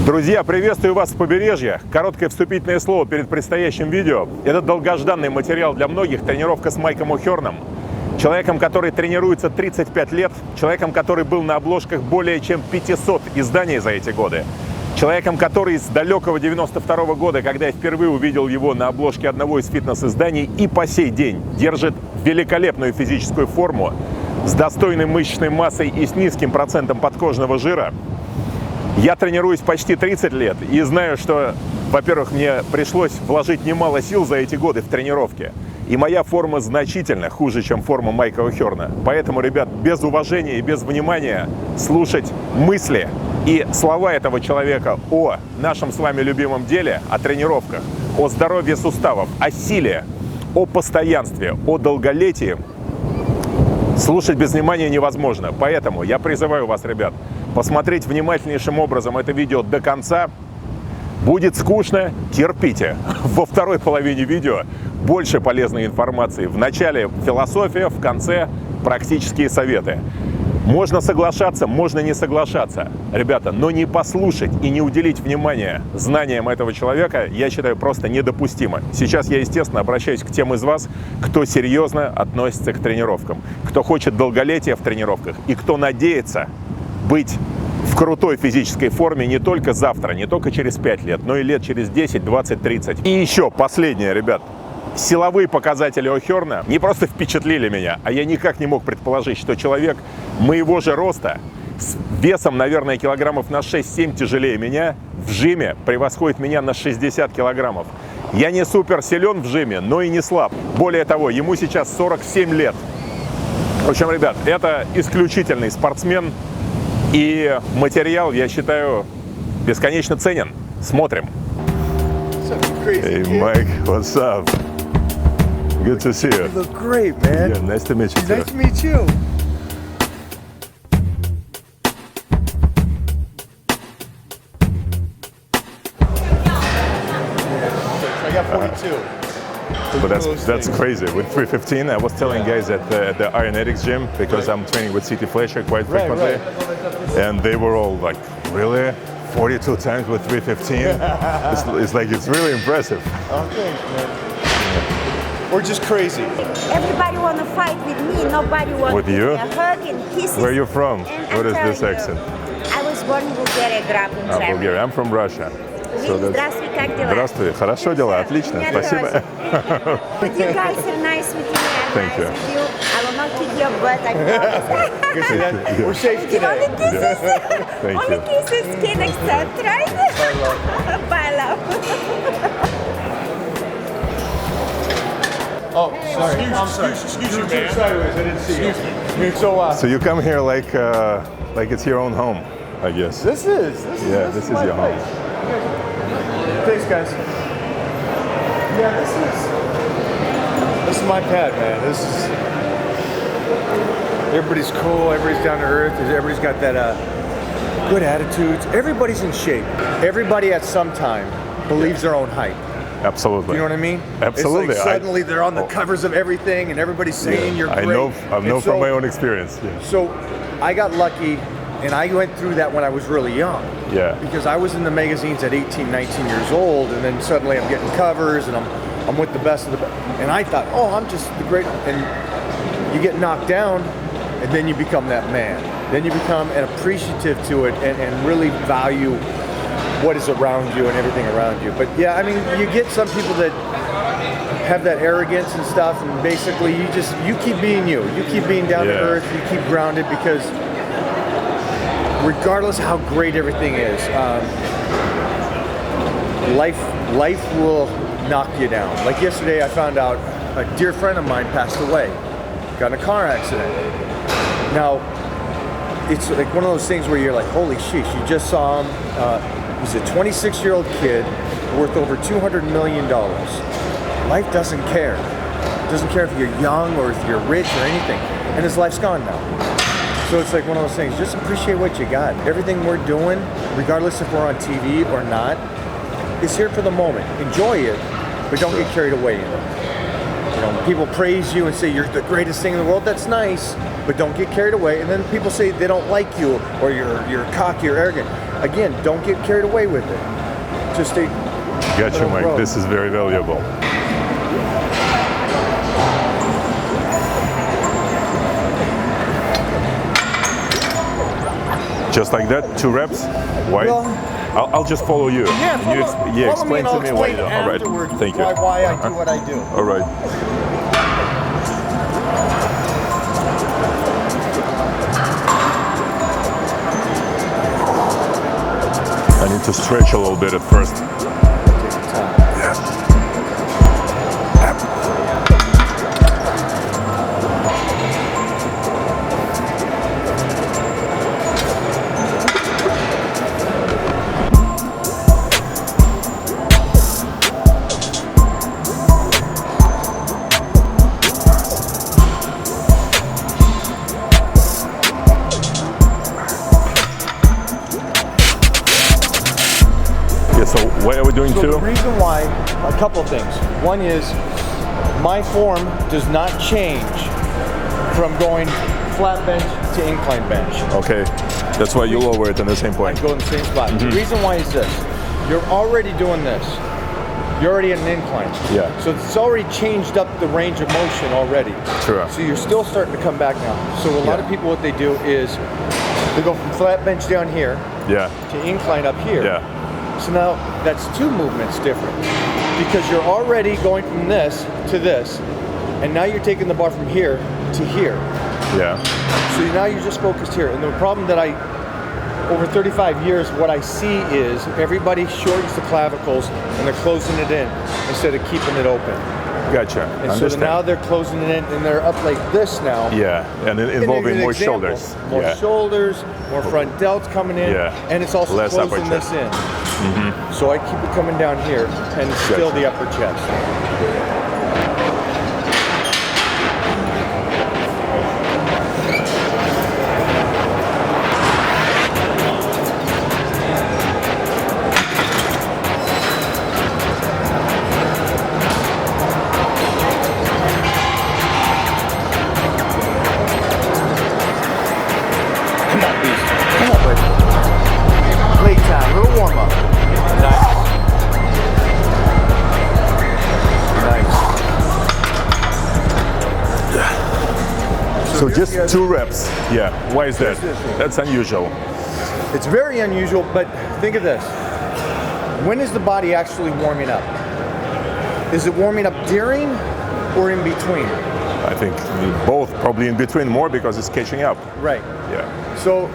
Друзья, приветствую вас с побережья. Короткое вступительное слово перед предстоящим видео. Это долгожданный материал для многих. Тренировка с Майком O'Hearном. Человеком, который тренируется 35 лет. Человеком, который был на обложках более чем 500 изданий за эти годы. Человеком, который с далекого 92-го года, когда я впервые увидел его на обложке одного из фитнес-изданий, и по сей день держит великолепную физическую форму с достойной мышечной массой и с низким процентом подкожного жира. Я тренируюсь почти 30 лет и знаю, что, во-первых, мне пришлось вложить немало сил за эти годы в тренировки. И моя форма значительно хуже, чем форма Майка O'Hearна. Поэтому, ребят, без уважения и без внимания слушать мысли и слова этого человека о нашем с вами любимом деле, о тренировках, о здоровье суставов, о силе, о постоянстве, о долголетии слушать без внимания невозможно. Поэтому я призываю вас, ребят, посмотреть внимательнейшим образом это видео до конца. Будет скучно, терпите. Во второй половине видео больше полезной информации. В начале философия, в конце практические советы. Можно соглашаться, можно не соглашаться, ребята, но не послушать и не уделить внимания знаниям этого человека, я считаю, просто недопустимо. Сейчас я, естественно, обращаюсь к тем из вас, кто серьезно относится к тренировкам, кто хочет долголетия в тренировках и кто надеется быть в крутой физической форме не только завтра, не только через 5 лет, но и лет через 10, 20, 30. И еще последнее, ребят. Силовые показатели O'Hearна не просто впечатлили меня, а я никак не мог предположить, что человек моего же роста, с весом, наверное, килограммов на 6-7 тяжелее меня, в жиме превосходит меня на 60 килограммов. Я не супер силен в жиме, но и не слаб. Более того, ему сейчас 47 лет. В общем, ребят, это исключительный спортсмен. И материал, я считаю, бесконечно ценен. Смотрим. Hey, Mike, what's up? Good to see you. You look great, man. Yeah, nice to meet you too. Nice to meet you. I got 42. But that's crazy. With 315, I was telling guys at the Ironetics gym, because I'm training with CT Fletcher quite frequently, and they were all like, really? 42 times with 315? It's like, it's really impressive. Oh, thanks, man. We're just crazy. Everybody want to fight with me. Nobody wants With to you? give me a hug and kisses. Where are you from? And What is I'm this telling accent? you, I was born in Bulgaria, grew up in Germany. Bulgaria. I'm from Russia. Здравствуй, как дела? Здравствуй. Хорошо дела, отлично. Меня Спасибо. тоже. But you guys are nice with me. I'm Thank nice you. with you. I will not kick your butt, I promise. Good to see you. We're safe Only today. kisses. Thank Only you. kisses can accept, right? Bye, love. Oh, sorry. Excuse me, man. Sideways, I didn't see you. So you come here like it's your own home, I guess. This is my your home. place. Thanks, guys. Yeah, this is my pad, man. Everybody's cool. Everybody's down to earth. Everybody's got that good attitudes. Everybody's in shape. Everybody at some time believes their own height. Absolutely. You know what I mean? Absolutely. It's like suddenly they're on the covers of everything, and everybody's saying you're great. I know from my own experience. Yeah. So I got lucky, and I went through that when I was really young. Yeah. Because I was in the magazines at 18, 19 years old, and then suddenly I'm getting covers, and I'm with the best of the best. And I thought, oh, I'm just the great. And you get knocked down, and then you become that man. Then you become appreciative to it, and really value what is around you and everything around you. But yeah, I mean, you get some people that have that arrogance and stuff, and basically you keep being you. You keep being down to earth. You keep grounded, because regardless how great everything is, life will knock you down. Like yesterday, I found out a dear friend of mine passed away, got in a car accident. Now, it's like one of those things where you're like, holy sheesh, you just saw him. He's a 26-year-old kid worth over $200 million. Life doesn't care. It doesn't care if you're young or if you're rich or anything. And his life's gone now. So it's like one of those things, just appreciate what you got. Everything we're doing, regardless if we're on TV or not, is here for the moment. Enjoy it, but don't get carried away in it. people praise you and say you're the greatest thing in the world. That's nice, but don't get carried away. And then people say they don't like you or you're cocky or arrogant. Again, don't get carried away with it. Just stay. Got you, Mike. This is very valuable. Just like that, 2 reps. Why? Well, I'll just follow you. Yeah, You explain to me why you do. All right. Thank you. Why I do what I do. All right. I need to stretch a little bit at first. So what are we doing So too? the reason why, a couple of things. One is my form does not change from going flat bench to incline bench. Okay, that's why you lower it in the same point. Go in the same spot. The reason why is this. You're already doing this. You're already at an incline. Yeah. So it's already changed up the range of motion already. Sure. So you're still starting to come back now. So a lot of people, what they do is they go from flat bench down here Yeah, to incline up here. yeah, So now that's 2 movements different because you're already going from this to this, and now you're taking the bar from here to here. yeah. So now you're just focused here. And the problem that over 35 years, what I see is everybody shortens the clavicles and they're closing it in instead of keeping it open. Gotcha. And so Understand. now they're closing it in and they're up like this now. Yeah, and involving And more an example, shoulders. More Yeah. shoulders, more front delts coming in, Yeah. and it's also Less upper closing this chest. in. So I keep it coming down here, and it's still Gotcha. the upper chest. Come on, beast. Come on, baby. Playtime, little warm up. Nice. Nice. So just 2 reps. Yeah. Why is that? That's unusual. It's very unusual, but think of this. When is the body actually warming up? Is it warming up during or in between? I think both, probably in between more because it's catching up. Right. Yeah. So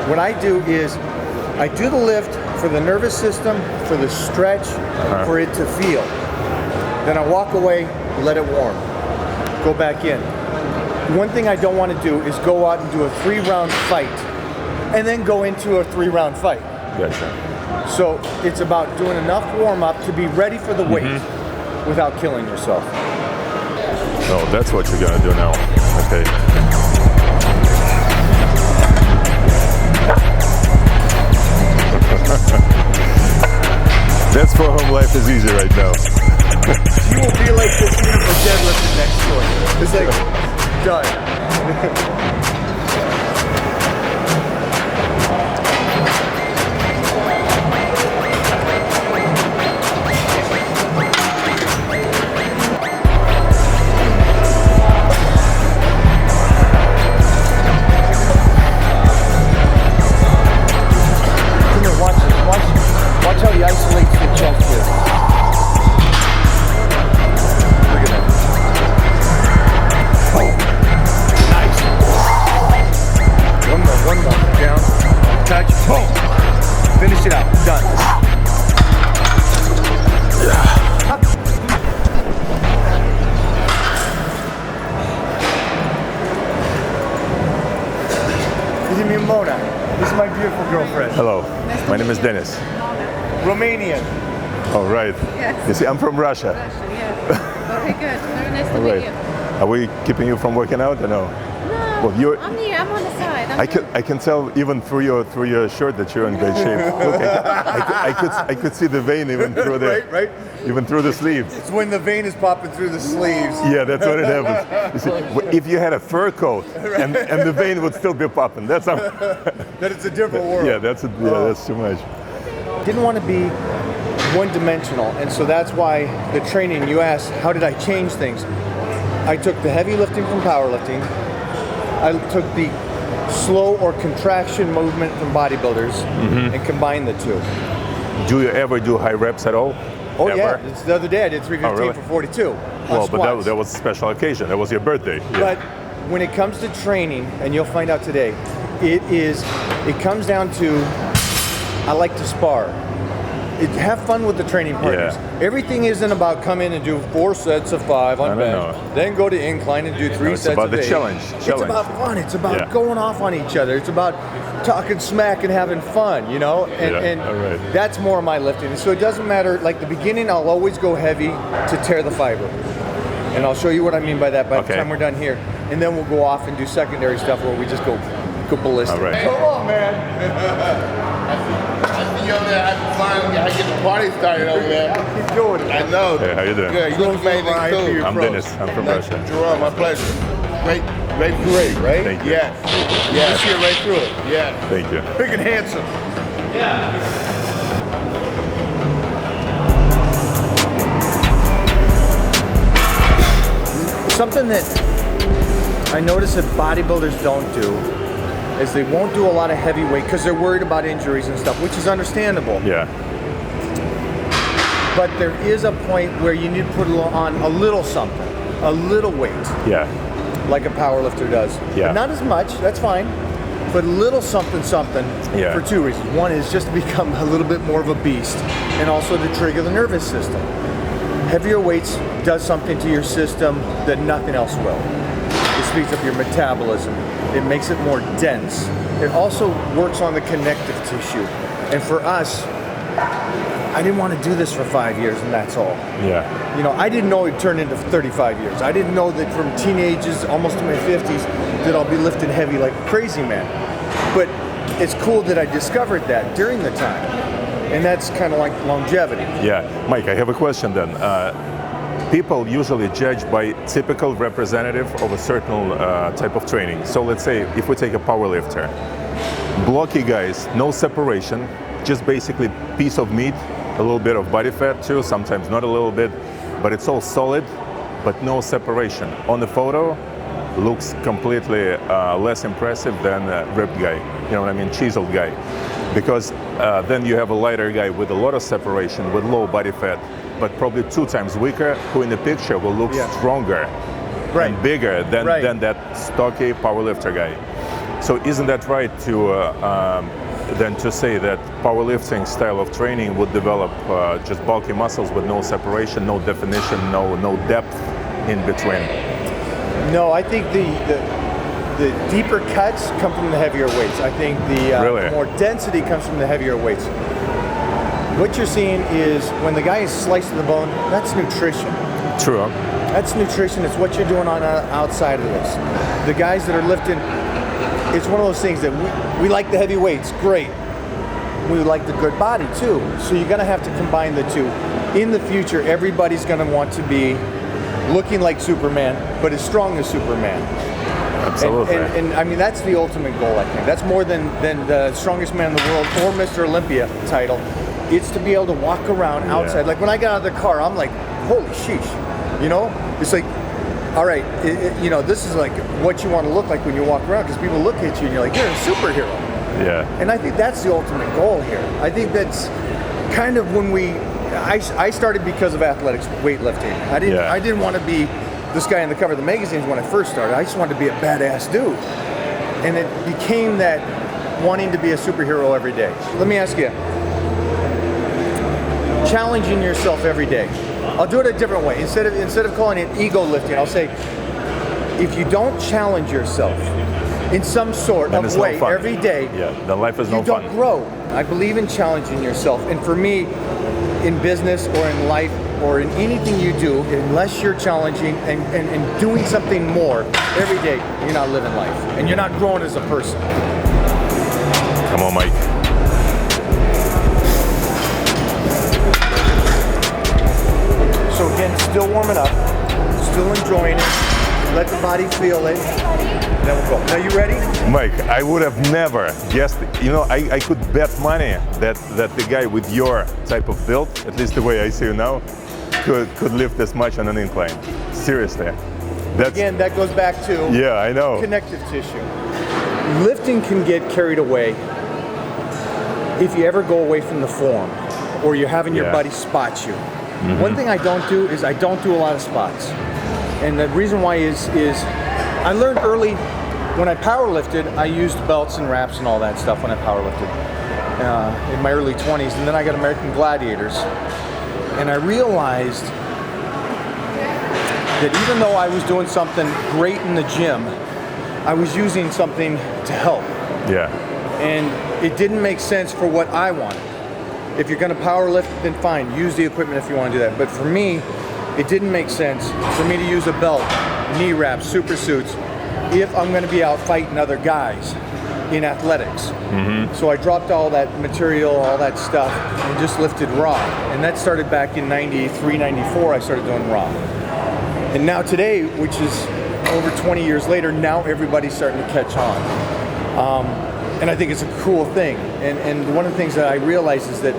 what I do is I do the lift for the nervous system, for the stretch, for it to feel. Then I walk away, let it warm. Go back in. One thing I don't want to do is go out and do a 3-round fight and then go into a 3-round fight. Gotcha. So it's about doing enough warm up to be ready for the weight without killing yourself. Oh, that's what you're gonna do now. Okay. That's for whom life is easy right now. You will be like this beautiful deadlifting next to it. It's like done. Come here, watch this. Watch how he isolates the chest here. Look at that. Oh, nice. One more. Down. Touch. Boom. Finish it out. Done. This is Mona. This is my beautiful girlfriend. Hello. My name is Dennis. Romanian. All right. Yes. You see, I'm from Russia. Yes. Okay, good. Very nice to All meet right. you. Are we keeping you from working out or no? No, Well, you're- I'm here. I'm on the side. I can tell even through your shirt that you're in great shape. Look, I could see the vein even through the right? even through the sleeves. It's when the vein is popping through the sleeves. Yeah, that's what it happens. You see, if you had a fur coat and the vein would still be popping, that's how. That it's a different world. Yeah, that's too much. Didn't want to be one-dimensional, and so that's why the training, you asked, how did I change things? I took the heavy lifting from powerlifting. I took the slow or contraction movement from bodybuilders and combined the two. Do you ever do high reps at all? Oh ever? yeah, it's the other day I did 315 really? for 42. Well, but that was a special occasion. That was your birthday. Yeah. But when it comes to training, and you'll find out today, it comes down to, I like to spar. Have fun with the training partners. Yeah. Everything isn't about come in and do 4 sets of 5 on bench, then go to incline and do 3 it's sets about of the 8. challenge. It's about fun. It's about going off on each other. It's about talking smack and having fun, you know? And all right. that's more of my lifting. So it doesn't matter, like the beginning, I'll always go heavy to tear the fiber. And I'll show you what I mean by that by the time we're done here. And then we'll go off and do secondary stuff where we just go ballistic. All right. Come on, man. I see you over there. I get the party started over there. Keep doing it. I know. Hey, how you doing? Good. You look amazing too. I'm Dennis. I'm from Russia. Jerome, my pleasure. Great parade, right? Thank you. Yes. Yes. See it right through it. Yes. Thank you. Big and handsome. Something that I notice that bodybuilders don't do is they won't do a lot of heavy weight because they're worried about injuries and stuff, which is understandable. Yeah. But there is a point where you need to put on a little something, a little weight, Yeah. like a powerlifter does. Yeah. But not as much, that's fine. But a little something Yeah. for 2 reasons. One is just to become a little bit more of a beast, and also to trigger the nervous system. Heavier weights does something to your system that nothing else will. It speeds up your metabolism. It makes it more dense. It also works on the connective tissue. And for us, I didn't want to do this for 5 years, and that's all. Yeah. You know, I didn't know it'd turn into 35 years. I didn't know that from teenagers almost to my 50s that I'll be lifting heavy like a crazy man. But it's cool that I discovered that during the time. And that's kind of like longevity. Yeah. Mike, I have a question then. People usually judge by typical representative of a certain type of training. So let's say if we take a power lifter, blocky guys, no separation, just basically piece of meat, a little bit of body fat too, sometimes not a little bit, but it's all solid, but no separation. On the photo, looks completely less impressive than a ripped guy, you know what I mean, chiseled guy. Because then you have a lighter guy with a lot of separation, with low body fat, but probably 2 times weaker, who in the picture will look stronger and bigger than that stocky powerlifter guy. So isn't that right to say that powerlifting style of training would develop just bulky muscles with no separation, no definition, no depth in between? No, I think the deeper cuts come from the heavier weights. I think the more density comes from the heavier weights. What you're seeing is when the guy is sliced to the bone, that's nutrition. True. That's nutrition. It's what you're doing on outside of this. The guys that are lifting, it's one of those things that we like the heavy weights, great. We like the good body too. So you're gonna have to combine the two. In the future, everybody's gonna want to be looking like Superman, but as strong as Superman. Absolutely. And I mean, that's the ultimate goal, I think. That's more than the strongest man in the world or Mr. Olympia title. It's to be able to walk around outside. Like when I got out of the car, I'm like, holy sheesh. You know? It's like, all right, you know, this is like what you want to look like when you walk around, because people look at you and you're like, you're a superhero. Yeah. And I think that's the ultimate goal here. I think that's kind of when I started because of athletics, weightlifting. I didn't want to be this guy on the cover of the magazines when I first started. I just wanted to be a badass dude. And it became that wanting to be a superhero every day. Let me ask you, challenging yourself every day. I'll do it a different way. Instead of calling it ego lifting, I'll say, if you don't challenge yourself in some sort of way every day, then life is no fun. You don't grow. I believe in challenging yourself. And for me, in business or in life, or in anything you do, unless you're challenging and doing something more every day, you're not living life and you're not growing as a person. Come on, Mike. So again, still warming up, still enjoying it. Let the body feel it. Then we'll go. Now you ready? Mike, I would have never guessed, you know, I could bet money that the guy with your type of build, at least the way I see you now, could lift this much on an incline. Seriously. Again, that goes back to yeah, I know. Connective tissue. Lifting can get carried away if you ever go away from the form or you're having your buddy spot you. One thing I don't do is I don't do a lot of spots. And the reason why is I learned early when I power lifted, I used belts and wraps and all that stuff when I power lifted in my early 20s. And then I got American Gladiators. And I realized that even though I was doing something great in the gym, I was using something to help. Yeah. And it didn't make sense for what I wanted. If you're going to power lift, then fine, use the equipment if you want to do that. But for me, it didn't make sense for me to use a belt, knee wraps, super suits, if I'm going to be out fighting other guys in athletics. So I dropped all that material, all that stuff, and just lifted raw. And that started back in 93, 94, I started doing raw. And now today, which is over 20 years later, now everybody's starting to catch on. And I think it's a cool thing. And one of the things that I realize is that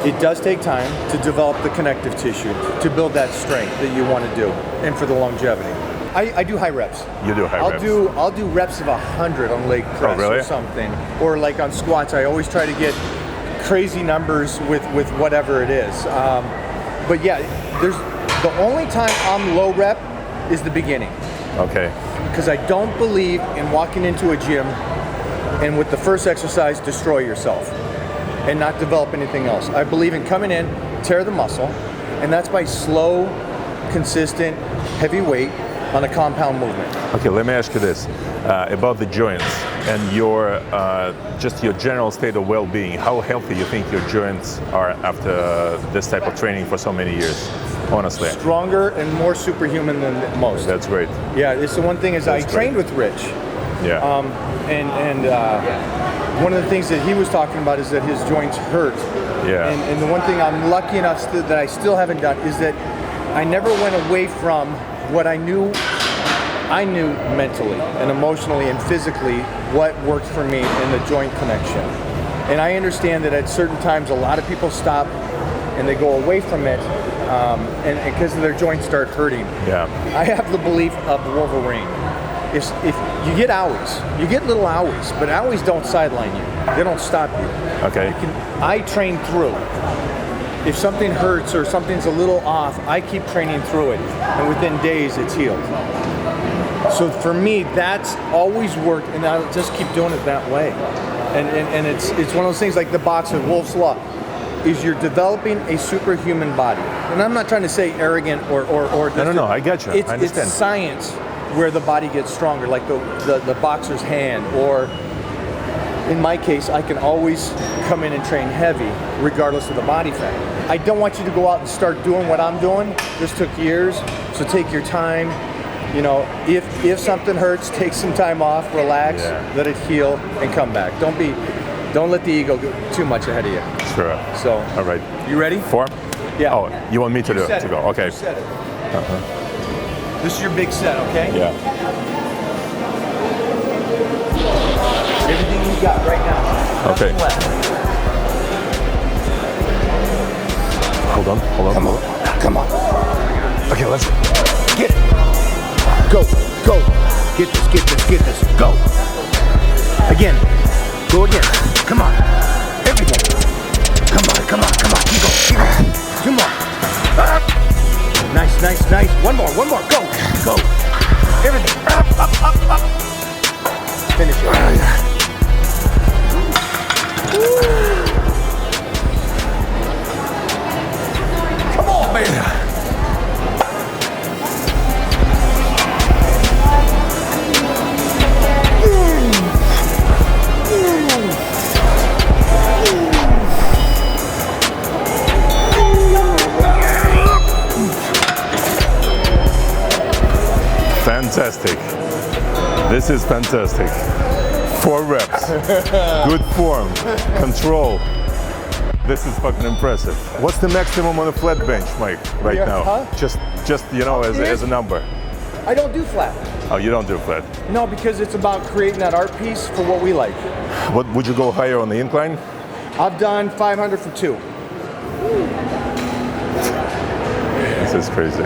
it does take time to develop the connective tissue, to build that strength that you want to do, and for the longevity. I do high reps. You do high reps? I'll do reps of 100 on leg press or something. Or like on squats, I always try to get crazy numbers with whatever it is. But yeah, the only time I'm low rep is the beginning. Okay. Because I don't believe in walking into a gym and with the first exercise destroy yourself and not develop anything else. I believe in coming in, tear the muscle, and that's by slow, consistent, heavy weight on a compound movement. Okay, let me ask you this about the joints and your just your general state of well-being. How healthy you think your joints are after this type of training for so many years? Honestly, stronger and more superhuman than most. That's great. Yeah, it's the one thing is I trained with Rich. Yeah. And one of the things that he was talking about is that his joints hurt. Yeah. And the one thing I'm lucky enough that I still haven't done is that I never went away from what I knew mentally and emotionally and physically what worked for me in the joint connection. And I understand that at certain times a lot of people stop and they go away from it and because their joints start hurting. Yeah. I have the belief of Wolverine. If you get owies, you get little owies, but owies don't sideline you. They don't stop you. Okay. I train through. If something hurts or something's a little off, I keep training through it, and within days it's healed. So for me, that's always worked, and I'll just keep doing it that way. And it's one of those things like the boxer, Wolf's Law, is you're developing a superhuman body. And I'm not trying to say arrogant or No, I got you. I understand. It's science where the body gets stronger, like the boxer's hand, or in my case, I can always come in and train heavy, regardless of the body fat. I don't want you to go out and start doing what I'm doing. This took years, so take your time. You know, if something hurts, take some time off, relax, let it heal, and come back. Don't let the ego go too much ahead of you. Sure. So, all right. You ready? 4? Yeah. Oh, you want me to go? Okay. You said it. This is your big set, okay? Yeah. Everything you got right now. Okay. Nothing left. Hold on. Come on. Okay, let's go. Get it. Go. Get this. Go. Again. Go again. Come on. Everything. Come on. Keep going. Come on. Nice. One more. Go. Everything. Up. Finish it. Come on, man. This is fantastic. 4 reps. Good form. Control. This is fucking impressive. What's the maximum on a flat bench, Mike, right Yeah, now? huh? Just you know, as a number. I don't do flat. Oh, you don't do flat. No, because it's about creating that art piece for what we like. What would you go higher on the incline? I've done 500 for 2. This is crazy.